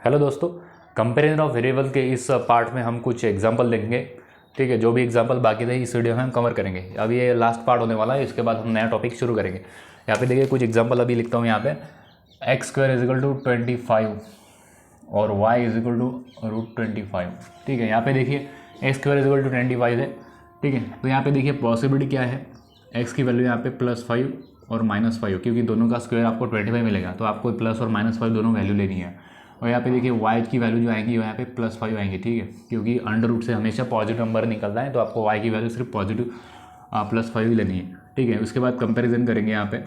Hello दोस्तों, comparison of variable के इस पार्ट में हम कुछ एग्जांपल देखेंगे। ठीक है, जो भी एग्जांपल बाकी थे इस वीडियो में हम कवर करेंगे। अब ये लास्ट पार्ट होने वाला है, इसके बाद हम नया टॉपिक शुरू करेंगे। यहाँ पे देखिए कुछ एग्जांपल अभी लिखता हूँ। यहाँ पे x square is equal to 25 और वाई इज इक्वल टू √25। ठीक है, यहाँ पे देखिए x square is equal to 25 है। ठीक है, तो यहाँ पे देखिए पॉसिबिलिटी क्या है, एक्स की वैल्यू यहाँ पे +5 और -5, क्योंकि दोनों का स्क्वायर आपको 25 मिलेगा, तो आपको प्लस और -5 दोनों वैल्यू लेनी है। और यहाँ पे देखिए वाई की वैल्यू जो आएंगी वो यहाँ पे +5 आएंगी। ठीक है, क्योंकि अंडर रूट से हमेशा पॉजिटिव नंबर निकलता है, तो आपको वाई की वैल्यू सिर्फ पॉजिटिव +5 ही लेनी है। ठीक है, उसके बाद कंपैरिजन करेंगे यहाँ पे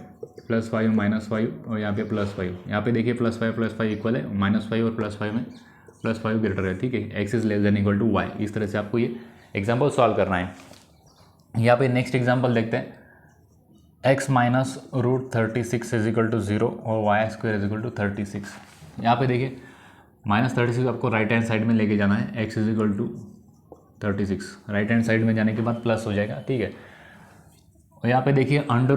+5 -5 और यहाँ पे +5। यहाँ पे देखिए +5 इक्वल है, -5 और +5 में +5 ग्रेटर है। ठीक है, x is less than equal to y. इस तरह से आपको ये एग्जाम्पल सॉल्व करना है। यहाँ पे नेक्स्ट एग्जाम्पल देखते हैं, x minus √36 is equal to 0 और y square is equal to 36। यहाँ पे देखिए -36 आपको राइट हैंड साइड में लेके जाना है, x is equal to 36 right hand side में जाने के बाद प्लस हो जाएगा। ठीक है, और यहाँ पे देखिए अंडर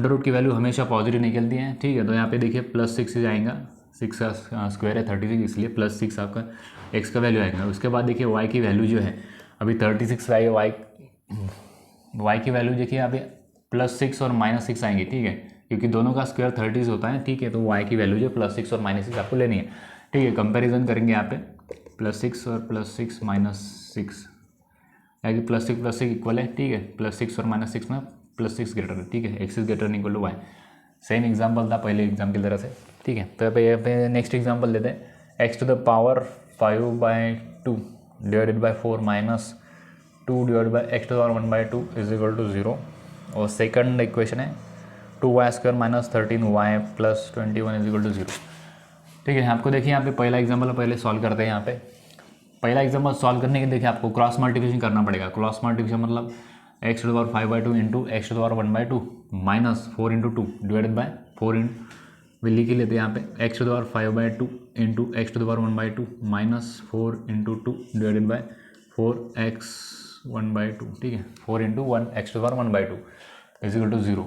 रूट की वैल्यू हमेशा पॉजिटिव निकलती है। ठीक है, तो यहाँ पे देखिए +6 आएगा, 6 का स्क्वायर है 36, इसलिए +6 आपका x का वैल्यू आएगा। उसके बाद देखिए y की वैल्यू जो है अभी 36 आएगी, y की वैल्यू देखिए यहाँ पे +6 और -6 आएंगी। ठीक है, क्योंकि दोनों का स्क्वायर 30 होता है। ठीक है, तो y की वैल्यू जो +6 और -6 आपको लेनी है। ठीक है, कंपैरिजन करेंगे यहाँ पे +6 और +6 -6, यानी +6 इक्वल है। ठीक है, +6 और -6 में +6 ग्रेटर है। ठीक है, x is greater than equal to y. Same example था पहले एग्जाम की तरह से। ठीक है, तो यहाँ पे नेक्स्ट एग्जाम्पल लेते हैं, x to the power 5/2 divided by 4 minus 2 divide by x to the power 1/2 is equal to 0। और सेकंड इक्वेशन है 2y square minus 13y plus 21 is equal to 0। ठीक है, आपको देखिए यहाँ पे पहला एग्जाम्पल पहले सॉल्व करते हैं। यहाँ पे पहला एग्जाम्पल सॉल्व करने के देखिए आपको क्रॉस मल्टीप्लिकेशन करना पड़ेगा। क्रॉस मल्टीप्लिकेशन मतलब x to the power 5/2 into x to the power 1/2 minus 4 into 2 divided by 4 इन लिख ही लेते हैं यहाँ पे x to the power 5/2 into x to the power 1/2 minus 4 into 2 divided by 4x 1/2। ठीक है, 4 into 1 x to the power 1/2 is equal to 0।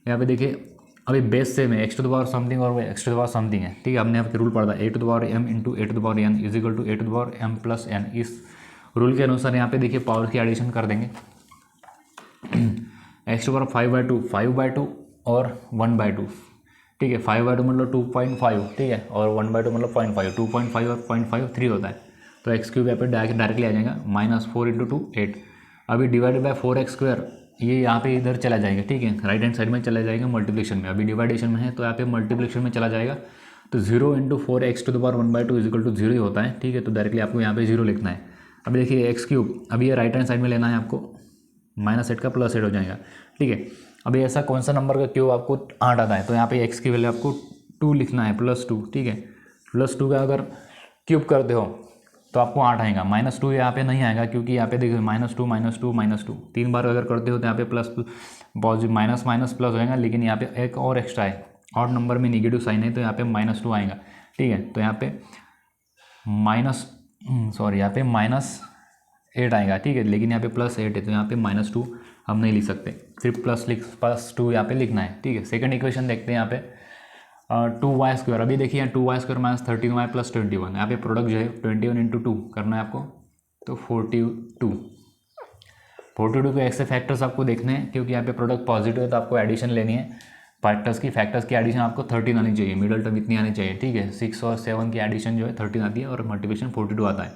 यहाँ पे देखिए अभी बेस सेम है, x to the power something और x to the power something है। ठीक है, हमने यहाँ पे रूल पढ़ा था a to the power m into a to the power n is equal to a to the power m plus n। इस रूल के अनुसार यहाँ पे देखिए पावर की एडिशन कर देंगे। x टू द पावर 5/2 और 1/2। ठीक है, 5/2 मतलब 2.5। ठीक है, और 1/2 मतलब 0.5, 2.5 और 0.5 3 होता है, तो एक्स क्यूब यहाँ पे डायरेक्टली आ जाएगा, -4 इंटू 2 8। अभी डिवाइडेड बाई 4x स्क्वायर, ये यहाँ पे इधर चला जाएगा। ठीक है, राइट हैंड साइड में चला जाएगा मल्टीप्लिकेशन में, अभी डिवाइडेशन में है तो यहाँ पे मल्टीप्लिकेशन में चला जाएगा, तो 0 into 4x to the power 1/2 is equal to 0 ही होता है। ठीक है, तो डायरेक्टली आपको यहाँ पे 0 लिखना है। अभी देखिए एक्स क्यूब, अभी ये राइट हैंड साइड में लेना है आपको, -8 का +8 हो जाएगा। ठीक है, अभी ऐसा कौन सा नंबर का क्यूब आपको 8 आता है, तो यहाँ पे एक्स की वैल्यू आपको 2 लिखना है, +2। ठीक है, +2 का अगर क्यूब करते हो तो आपको 8 आएगा। -2 यहाँ पे नहीं आएगा, क्योंकि यहाँ पे देखिए -2 -2 -2 3 बार अगर करते हो तो यहाँ पे plus positive minus minus plus होएगा, लेकिन यहाँ पे एक और एक्स्ट्रा है, ऑड नंबर में नेगेटिव साइन है, तो यहाँ पे -2 आएगा। ठीक है, तो यहाँ पे यहाँ पे -8 आएगा। ठीक है, लेकिन यहाँ पे +8 है, तो यहाँ पे -2 हम नहीं लिख सकते, सिर्फ +2 यहाँ पे लिखना है। ठीक है, सेकंड इक्वेशन देखते हैं यहाँ पे 2y स्क्वायर। अभी देखिए 2y square minus 13y plus 21, यहाँ पे प्रोडक्ट जो है 21 इंटू 2 करना है आपको, तो 42 के ऐसे फैक्टर्स आपको देखने हैं, क्योंकि यहाँ पे प्रोडक्ट पॉजिटिव है तो आपको एडिशन लेनी है। फैक्टर्स की एडिशन आपको 13 आनी चाहिए, मिडल टर्म इतनी आनी चाहिए। ठीक है, 6 और 7 की एडिशन जो है 13 आती है और मल्टीप्लिकेशन 42 आता है।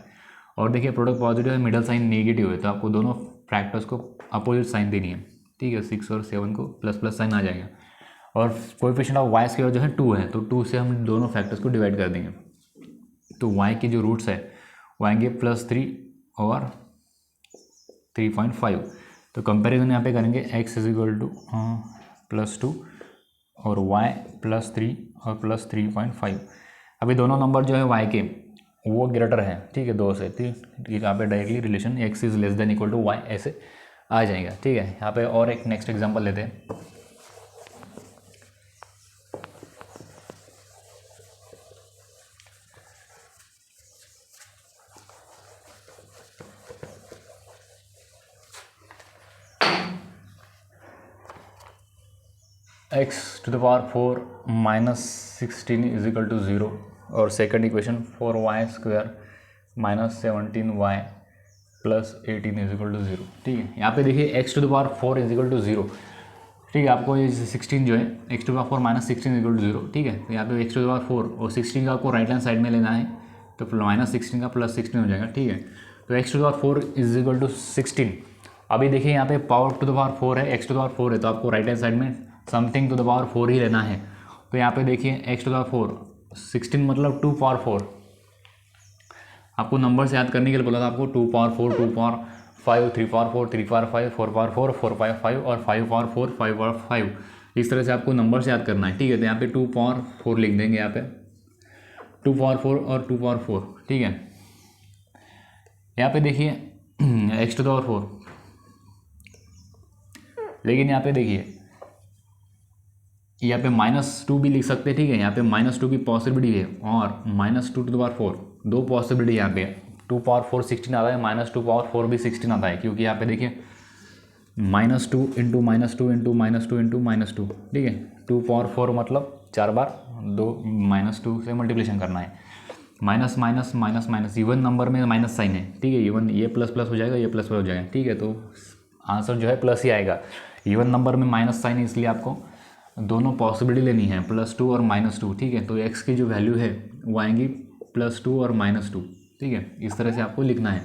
और देखिए प्रोडक्ट पॉजिटिव है, मिडल साइन नेगेटिव है, तो आपको दोनों फैक्टर्स को अपोजिट साइन देनी है। ठीक है, 6 और 7 को प्लस साइन आ जाएगा, और कोएफिशिएंट ऑफ वाई स्क्वायर जो है 2 है, तो 2 से हम दोनों फैक्टर्स को डिवाइड कर देंगे, तो y की जो रूट्स है वो आएंगे +3 और 3.5। तो कंपैरिजन यहाँ पे करेंगे x इज इक्वल टू +2 और y +3 और +3.5। अभी दोनों नंबर जो है y के वो ग्रेटर है। ठीक है, 2 से। ठीक, यहाँ पे directly relation x is less than equal to y ऐसे आ जाएगा। ठीक है, यहाँ पे और एक नेक्स्ट एग्जाम्पल लेते हैं। x to the power 4 minus 16 is equal to 0 और second equation 4y² minus 17y plus 18 is equal to 0। ठीक है, यहाँ पे देखिए x⁴ इज इक्वल टू 0। ठीक है, आपको ये 16 जो है x⁴ minus 16 is equal to 0। ठीक है, तो यहाँ पे x⁴ और 16 का आपको राइट हैंड साइड में लेना है, तो माइनस 16 का प्लस 16 हो जाएगा। ठीक है, तो x⁴ इज इक्वल टू 16। अभी देखिए यहाँ पे पावर टू द पावर 4 है, x⁴ है, तो आपको राइट हैंड साइड में समथिंग टू द पावर 4 ही लेना है। तो यहाँ पे देखिए x⁴ 16 मतलब 2 पावर 4। आपको नंबर से याद करने के लिए बोला था आपको 2 power 4, 2 power 5, 3 power 4, 3 power 5, 4 power 4, 4 power 5 और 5 पावर 4, 5 पावर 5। इस तरह से आपको नंबर से याद करना है। ठीक है, तो यहाँ पे 2 पावर 4 लिख देंगे, यहाँ पे 2 पावर 4 और 2 पावर 4। ठीक है, यहाँ पे देखिए x⁴, लेकिन यहाँ पे देखिए यहाँ पे -2 भी लिख सकते हैं। ठीक है, यहाँ पे -2 की पॉसिबिलिटी है और -2 टू द पावर 4, दो पॉसिबिलिटी यहाँ पे। 2 पावर 4 16 आता है, -2 पावर 4 भी 16 आता है, क्योंकि यहाँ पे देखिए -2 इंटू -2 इंटू -2 इंटू -2। ठीक है, 2 पावर 4 मतलब 4 बार 2 -2 से मल्टीप्लिकेशन करना है। Minus minus minus minus, even number में माइनस साइन है। ठीक है, इवन ये प्लस प्लस हो जाएगा, ये प्लस प्लस हो जाएगा। ठीक है, तो आंसर जो है प्लस ही आएगा। इवन नंबर में माइनस साइन है, इसलिए आपको दोनों पॉसिबिलिटी लेनी है, +2 और -2। ठीक है, तो x की जो वैल्यू है वो आएंगी +2 और -2। ठीक है, इस तरह से आपको लिखना है।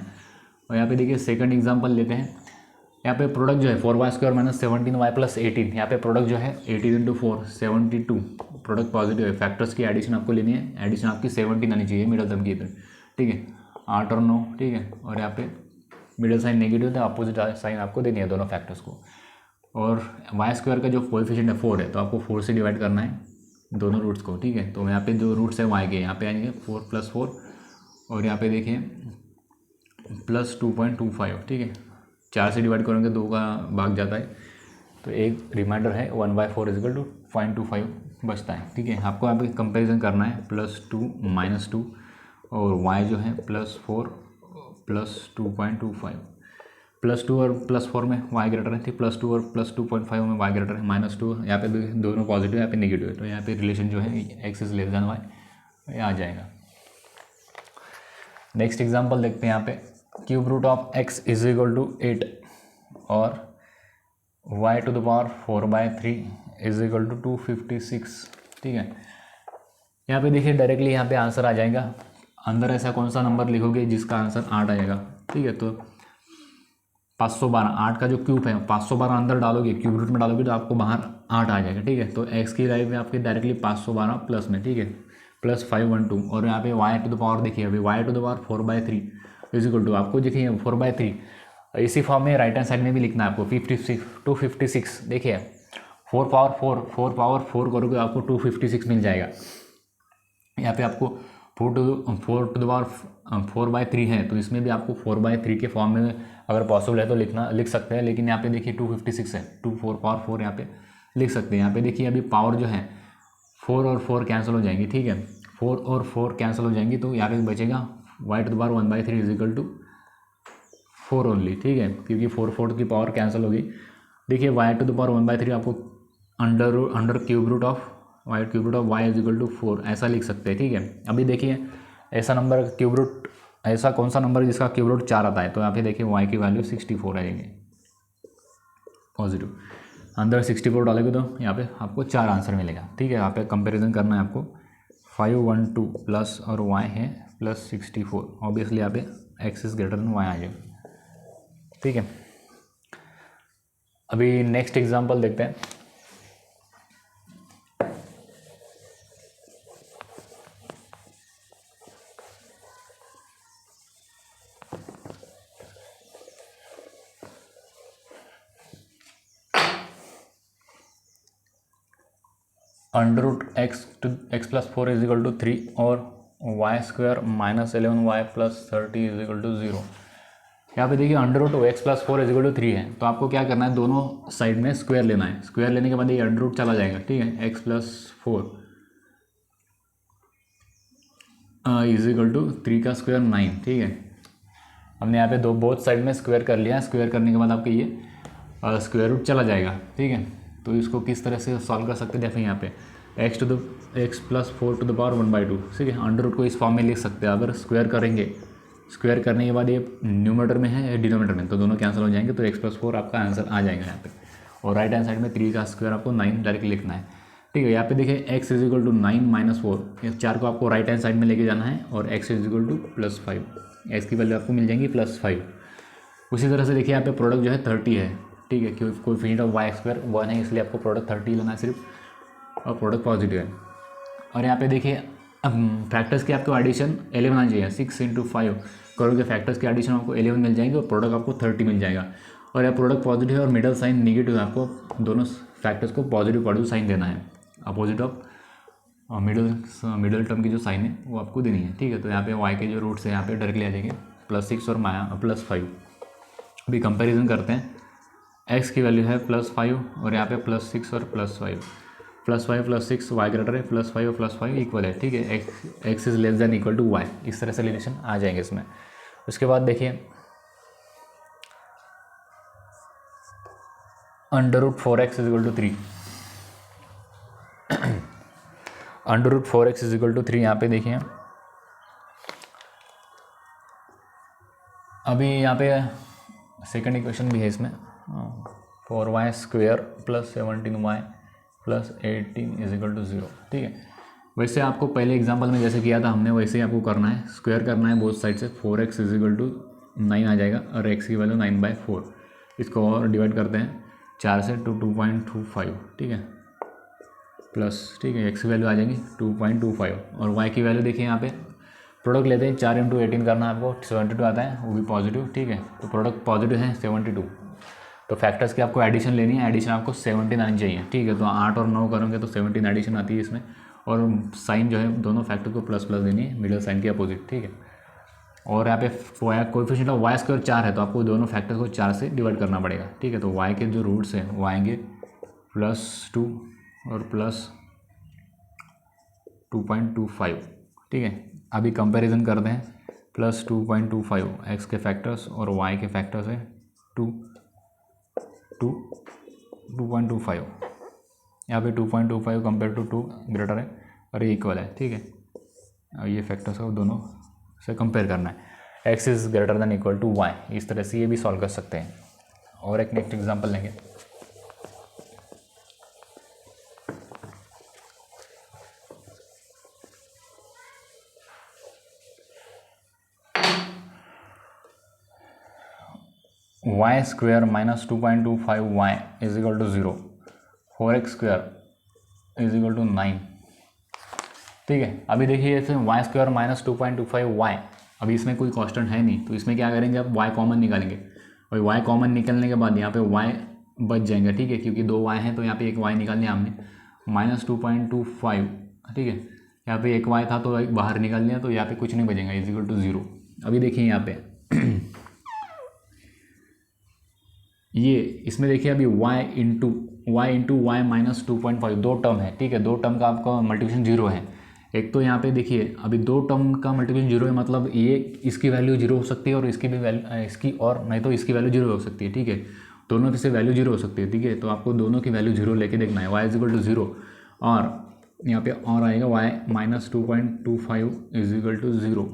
और यहाँ पे देखिए सेकंड एग्जांपल लेते हैं। यहाँ पे प्रोडक्ट जो है 4y² माइनस 17y प्लस 18। यहाँ पे प्रोडक्ट जो है 18 इंटू 4 72। प्रोडक्ट पॉजिटिव है, फैक्टर्स की एडिशन आपको लेनी है। एडिशन आपकी 17 आनी चाहिए मिडल टर्म की इधर। ठीक है, 8 और 9। ठीक है, और यहाँ पे मिडल साइन नेगेटिव था, अपोजिट साइन आपको देनी है दोनों फैक्टर्स को। और y² का जो कोएफिशिएंट है 4 है, तो आपको 4 से डिवाइड करना है दोनों रूट्स को। ठीक है, तो यहाँ पे जो रूट्स है y के यहाँ पे आएंगे 4 + 4 और यहाँ पे देखिए +2.25। ठीक है, 4 से डिवाइड करेंगे 2 का भाग जाता है, तो एक रिमाइंडर है 1/4 इज इक्वल टू 0.25 बचता है। ठीक है, आपको यहाँ पे कंपेरिजन करना है +2 -2 और y जो है +4 +2.25। +2 और +4 में y ग्रेटर है, ठीक, +2 और +2.5 में y ग्रेटर है, -2 यहाँ पे दोनों पॉजिटिव, यहाँ पे नेगेटिव है, तो यहाँ पे रिलेशन जो है x is less then y ये आ जाएगा। नेक्स्ट एग्जांपल देखते हैं। यहाँ पे cube root of x is equal to 8 और y to the power 4/3 is equal to 256। ठीक है, यहाँ पे देखिए डायरेक्टली यहाँ पे आंसर आ जाएगा। अंदर ऐसा कौन सा नंबर लिखोगे जिसका आंसर 8 आएगा। ठीक है, तो 512, 8 का जो क्यूब है 512 अंदर डालोगे, क्यूब रूट में डालोगे तो आपको बाहर 8 आ जाएगा। ठीक है, तो x की वैल्यू आपकी डायरेक्टली 512 प्लस में। ठीक है, +512 और यहाँ पे y टू द पावर देखिए, अभी y to the power 4/3 is equal to, आपको देखिए 4/3 इसी फॉर्म में राइट हैंड साइड में भी लिखना है आपको 256। देखिए 4 पावर 4 करोगे आपको 256 मिल जाएगा। यहाँ पे आपको 4 टू द पावर 4/3 है, तो इसमें भी आपको 4/3 के फॉर्म में अगर पॉसिबल है तो लिख सकते हैं, लेकिन यहाँ पे देखिए 256 है, 4 पावर 4 यहाँ पे लिख सकते हैं। यहाँ पे देखिए अभी पावर जो है 4 और 4 कैंसिल हो जाएंगी। ठीक है, 4 और 4 कैंसिल हो जाएंगी, तो यहाँ पे बचेगा y to the power 1/3 is equal to 4 only. ठीक है, क्योंकि 4 की पावर कैंसिल होगी। देखिए y टू द पावर 1/3 आपको under cube root of y is equal to 4 ऐसा लिख सकते हैं। ठीक है, अभी देखिए ऐसा नंबर क्यूब रूट, ऐसा कौन सा नंबर जिसका क्यूब रूट 4 आता है, तो यहाँ पे देखिए y की वैल्यू 64 आएगी पॉजिटिव। अंदर 64 डालोगे तो यहाँ पे आपको 4 आंसर मिलेगा। ठीक है, यहाँ पे कंपैरिजन करना है आपको 512 प्लस और y है +64, ऑब्वियसली यहाँ पे x is greater then y आ जाएगा। ठीक है, अभी नेक्स्ट एग्जांपल देखते हैं। √x + 4 इज इक्वल टू 3 और y² minus 11y plus 30 is equal to 0। यहाँ पे देखिए √x + 4 इज इक्वल टू 3 है, तो आपको क्या करना है, दोनों साइड में स्क्वायर लेना है। स्क्वायर लेने के बाद ये अंडर चला जाएगा। ठीक है, x + 4 इज इक्वल टू 3 का स्क्वायर 9। ठीक है, हमने यहाँ पे बोथ साइड में स्क्वायर कर लिया। स्क्वायर करने के बाद आपके ये स्क्वायर रूट चला जाएगा। ठीक है, तो इसको किस तरह से सॉल्व कर सकते हैं, देखिए यहाँ पे x to the x plus 4 to the power 1/2, ठीक है। अंडर रूट को इस फॉर्म में लिख सकते हैं। अगर स्क्वायर करेंगे, स्क्वायर करने के बाद ये न्यूमरेटर में है या डिनोमिनेटर में, तो दोनों कैंसिल हो जाएंगे, तो एक्स प्लस 4 आपका आंसर आ जाएगा यहाँ पे। और राइट हैंड साइड में 3 का स्क्वायर आपको 9 डायरेक्ट लिखना है, ठीक है। यहाँ पे देखिए x is equal to 9 minus 4, इस 4 को आपको राइट हैंड साइड में लेके जाना है, और x is equal to +5, x की वैल्यू आपको मिल जाएंगी +5। उसी तरह से देखिए यहाँ पे प्रोडक्ट जो है 30 है, ठीक है, क्योंकि कोएफिशिएंट ऑफ y स्क्वायर 1 है, इसलिए आपको प्रोडक्ट 30 लेना है सिर्फ, और प्रोडक्ट पॉजिटिव है। और यहाँ पे देखिए फैक्टर्स की आपको एडिशन 11 आ जाएगा, 6 × 5 करोगे, फैक्टर्स की एडिशन आपको 11 मिल जाएंगे, और प्रोडक्ट आपको 30 मिल जाएगा। और यह प्रोडक्ट पॉजिटिव है और मिडल साइन नेगेटिव है, आपको दोनों फैक्टर्स को पॉजिटिव पॉजिटिव साइन देना है, अपोजिट ऑफ मिडल टर्म की जो साइन है वो आपको देनी है, ठीक है। तो यहाँ पे y के जो रूट्स है यहाँ पे डायरेक्टली आ जाएंगे +6 और +5। अभी कंपैरिजन करते हैं, x की वैल्यू है +5 और यहाँ पे +6 और +5, +5 +6 y ग्रेटर है, +5 और +5 इक्वल है, ठीक है। x is less than equal to y, इस तरह से रिलेशन आ जाएंगे इसमें। उसके बाद देखिए √4x is equal to 3, √4x is equal to 3, यहाँ पे देखिए अभी यहाँ पे सेकंड इक्वेशन भी है इसमें, 4y square plus 17y plus 18 is equal to 0, ठीक है। वैसे आपको पहले एग्जांपल में जैसे किया था हमने, वैसे ही आपको करना है, स्क्वायर करना है बोथ साइड से। 4x इज इक्वल टू 9 आ जाएगा, और x की वैल्यू 9/4, इसको और डिवाइड करते हैं 4 से, तो 2.25, ठीक है, प्लस, ठीक है, x की वैल्यू आ जाएगी 2.25, और y की वैल्यू देखिए यहाँ पे प्रोडक्ट लेते हैं, 4 × 18 करना है आपको, 72 आता है, वो भी पॉजिटिव, ठीक है। तो प्रोडक्ट पॉजिटिव है 72, तो फैक्टर्स की आपको एडिशन लेनी है, एडिशन आपको 17 आनी चाहिए, ठीक है। तो 8 और 9 करोगे तो 17 एडिशन आती है इसमें, और साइन जो है दोनों फैक्टर को प्लस प्लस देनी है, मिडल साइन के अपोजिट, ठीक है। और यहाँ पे कोएफिशिएंट ऑफ y स्क्वायर 4 है, तो आपको दोनों फैक्टर को 4 से डिवाइड करना पड़ेगा, ठीक है। तो y के जो रूट्स हैं वो आएंगे +2 और +2.25, ठीक है। अभी कंपैरिजन करते हैं, +2.25 x के फैक्टर्स और y के फैक्टर्स है 2.25, यहाँ पे 2.25 कंपेयर टू 2 ग्रेटर है, और ये इक्वल है, ठीक है। और ये फैक्टर्स को दोनों से कंपेयर करना है, x is greater than equal to y, इस तरह से ये भी सॉल्व कर सकते हैं। और एक नेक्स्ट एग्जांपल लेंगे, y square minus 2.25y is equal to 0, 4x square is equal to 9, ठीक है। अभी देखिए इसमें y स्क्वायर माइनस 2.25y, अभी इसमें कोई कांस्टेंट है नहीं, तो इसमें क्या करेंगे, अब y कॉमन निकालेंगे, और y कॉमन निकलने के बाद यहाँ पे y बच जाएंगे, ठीक है, क्योंकि 2 y हैं, तो यहाँ पे एक y निकाल लिया हमने, -2.25, ठीक है। यहाँ पे एक y था तो एक बाहर निकाल लिया, तो यहाँ पे कुछ नहीं बचेगा, इज इक्वल टू 0। अभी देखिए यहाँ पे ये इसमें देखिए अभी y माइनस 2.5 दो टर्म है, ठीक है, दो टर्म का आपका मल्टीप्लिकेशन 0 है। एक तो यहाँ पे देखिए अभी दो टर्म का मल्टीप्लिकेशन 0 है, मतलब ये इसकी वैल्यू 0 हो सकती है, और इसकी भी वैल्यू, इसकी और नहीं तो इसकी वैल्यू 0 हो सकती है, ठीक है। दोनों की से वैल्यू 0 हो सकती है, ठीक है। तो आपको दोनों की वैल्यू 0 लेके देखना है, y इज इक्वल टू 0, और यहाँ पे और आएगा y minus 2.25 is equal to 0,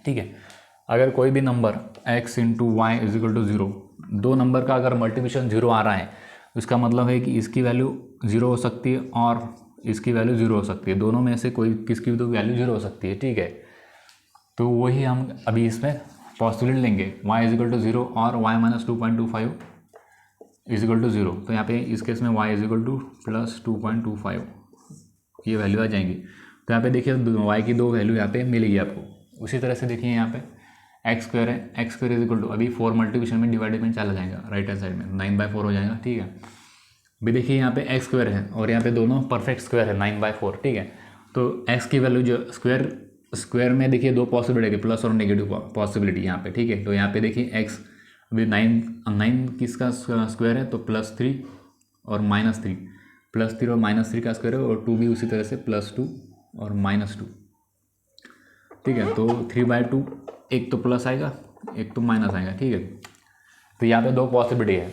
ठीक है। अगर कोई भी number x into y is equal to 0, दो नंबर का अगर मल्टीप्लिकेशन 0 आ रहा है, इसका मतलब है कि इसकी वैल्यू 0 हो सकती है और इसकी वैल्यू 0 हो सकती है, दोनों में से कोई किसकी भी तो वैल्यू 0 हो सकती है, ठीक है। तो वही हम अभी इसमें पॉसिबिलिटी लेंगे, y इज इक्वल टू 0 और y minus 2.25 is equal to 0। तो यहाँ पे इस केस में y is equal to plus 2.25, ये वैल्यू आ जाएंगी। तो यहाँ पे देखिए y की दो वैल्यू यहाँ पे मिलेगी आपको। उसी तरह से देखिए यहाँ पे एक्स स्क्वायर है, x square is equal to, अभी 4 मल्टीप्लिकेशन में डिवाइडेड में चला जाएगा, राइट हैंड साइड में 9/4 हो जाएगा, ठीक है। अभी देखिए यहाँ पे एक्स स्क्वायर है और यहाँ पे दोनों परफेक्ट स्क्वायर है 9/4, ठीक है। तो एक्स की वैल्यू जो स्क्वायर में देखिए दो पॉसिबिलिटी है, प्लस और नेगेटिव पॉसिबिलिटी यहाँ पे, ठीक है। तो यहाँ पे देखिए एक्स अभी 9 किसका स्क्वायर है, तो +3 और -3, +3 और -3 का स्क्वायर है, और 2 भी उसी तरह से +2 और -2, ठीक है। तो 3/2, एक तो प्लस आएगा एक तो माइनस आएगा, ठीक है। तो यहाँ पे दो पॉसिबिलिटी है,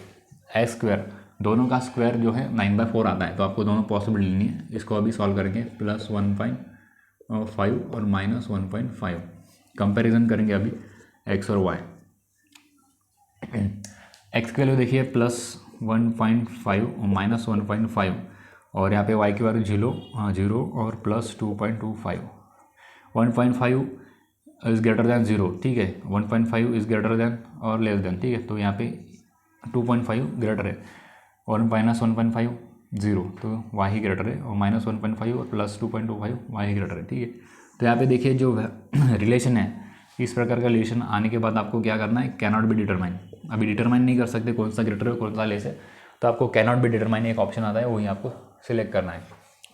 एक्स स्क्वायर दोनों का स्क्वायर जो है 9/4 आता है, तो आपको दोनों पॉसिबल लेनी है। इसको अभी सॉल्व करेंगे, +1.5 और -1.5 कंपैरिजन करेंगे अभी x और y। x की वैल्यू देखिए +1.5 और -1.5, और यहाँ पे y की वैल्यू 0 और +2.25। 1.5 इज़ ग्रेटर दैन 0, ठीक है, 1.5 इज़ ग्रेटर दैन और लेस दैन, ठीक है, तो यहाँ पे 2.5 ग्रेटर है, और -1.5 0, तो y ही ग्रेटर है, और -1.5 और +2.25 y ही ग्रेटर है, ठीक है। तो यहाँ पे देखिए जो रिलेशन है, इस प्रकार का रिलेशन आने के बाद आपको क्या करना है, कैनॉट बी डिटरमाइन। अभी डिटरमाइन नहीं कर सकते कौन सा ग्रेटर है कौन सा लेस है, तो आपको कैनॉट बी डिटरमाइन एक ऑप्शन आता है, वही आपको सिलेक्ट करना है।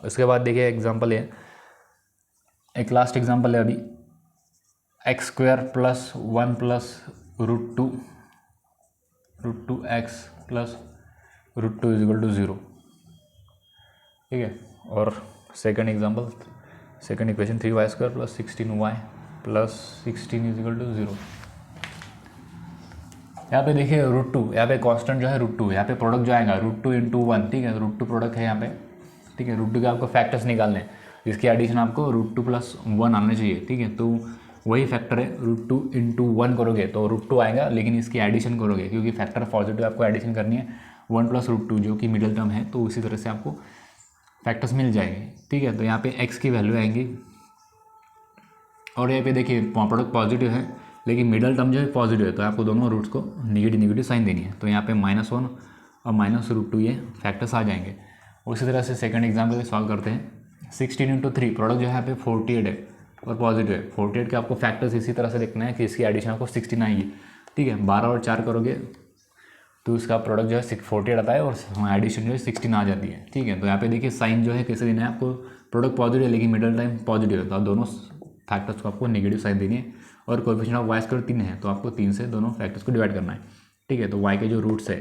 उसके बाद देखिए एग्जाम्पल है, एक लास्ट एग्जाम्पल है अभी, x² + 1 + √2x + √2 = 0, ठीक है। और second example, second equation 3y² + 16y + 16 = 0। यहाँ पे देखिए √2, यहाँ पे कांस्टेंट जो है √2, यहाँ पे प्रोडक्ट जो आएगा √2 × 1, ठीक है, √2 प्रोडक्ट है यहाँ पे, ठीक है। √2 के आपको फैक्टर्स निकालने हैं, इसकी एडिशन आपको √2 + 1 आना चाहिए, ठीक है। तो वही फैक्टर है, √2 × 1 करोगे तो √2 आएगा, लेकिन इसकी एडिशन करोगे क्योंकि फैक्टर पॉजिटिव आपको एडिशन करनी है 1 + √2 जो कि मिडिल टर्म है, तो उसी तरह से आपको फैक्टर्स मिल जाएंगे, ठीक है। तो यहाँ पे x की वैल्यू आएंगी, और यहाँ पे देखिए प्रोडक्ट पॉजिटिव है लेकिन मिडल टर्म जो है पॉजिटिव है, तो आपको दोनों रूट्स को नेगेटिव साइन देनी है। तो यहाँ पे -1 और -√2 ये फैक्टर्स आ जाएंगे। उसी तरह से सेकंड एग्जाम्पल सॉल्व करते हैं। 16 × 3 प्रोडक्ट जो है यहाँ पे 48 है और पॉजिटिव है। 48 के आपको फैक्टर्स इसी तरह से देखना है कि इसकी एडिशन आपको 16 आएगी, ठीक है। 12 और 4 करोगे तो इसका प्रोडक्ट जो है 48 आता है और एडिशन जो है 16 आ जाती है, ठीक है। तो यहाँ पे देखिए साइन जो है कैसे देना है आपको, प्रोडक्ट पॉजिटिव है लेकिन मिडल टाइम पॉजिटिव है, तो आप दोनों फैक्टर्स को आपको नेगेटिव साइन देनी है। और कोएफिशिएंट ऑफ y² 3 है, तो आपको 3 से दोनों फैक्टर्स को डिवाइड करना है, ठीक है। तो y के जो रूट्स है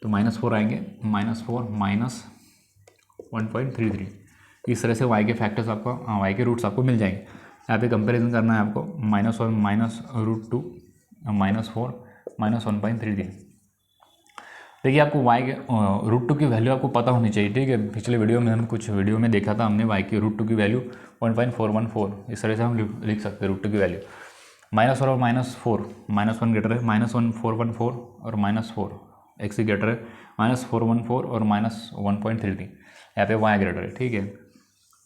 तो -4 आएंगे, -4 -1.33, इस तरह से y के फैक्टर्स आपको y के रूट्स आपको मिल जाएंगे। यहाँ पे कंपैरिजन करना है आपको, -1 -√2 -4 -1.33। देखिए आपको y के √2 की वैल्यू आपको पता होनी चाहिए, ठीक है। पिछले वीडियो में हम कुछ वीडियो में देखा था हमने, y की √2 की वैल्यू 1.414, इस तरह से हम लिख सकते हैं √2 की वैल्यू। -4 और -4, -1 ग्रेटर है, -1.414 और -4 x ग्रेटर है, -414 और -1.33, यहाँ पे y ग्रेटर है, ठीक है।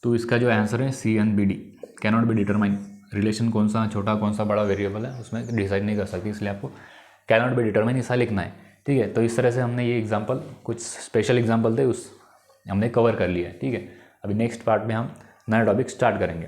तो इसका जो आंसर है C and B D, cannot be determine. Relation कौन सा छोटा कौन सा बड़ा वेरिएबल है उसमें डिसाइड नहीं कर सकती, इसलिए आपको कैनॉट बी डिटरमाइन ऐसा लिखना है, ठीक है। तो इस तरह से हमने ये एग्जाम्पल, कुछ स्पेशल एग्जाम्पल थे उस हमने कवर कर लिया है, ठीक है। अभी नेक्स्ट पार्ट में हम नया टॉपिक स्टार्ट करेंगे।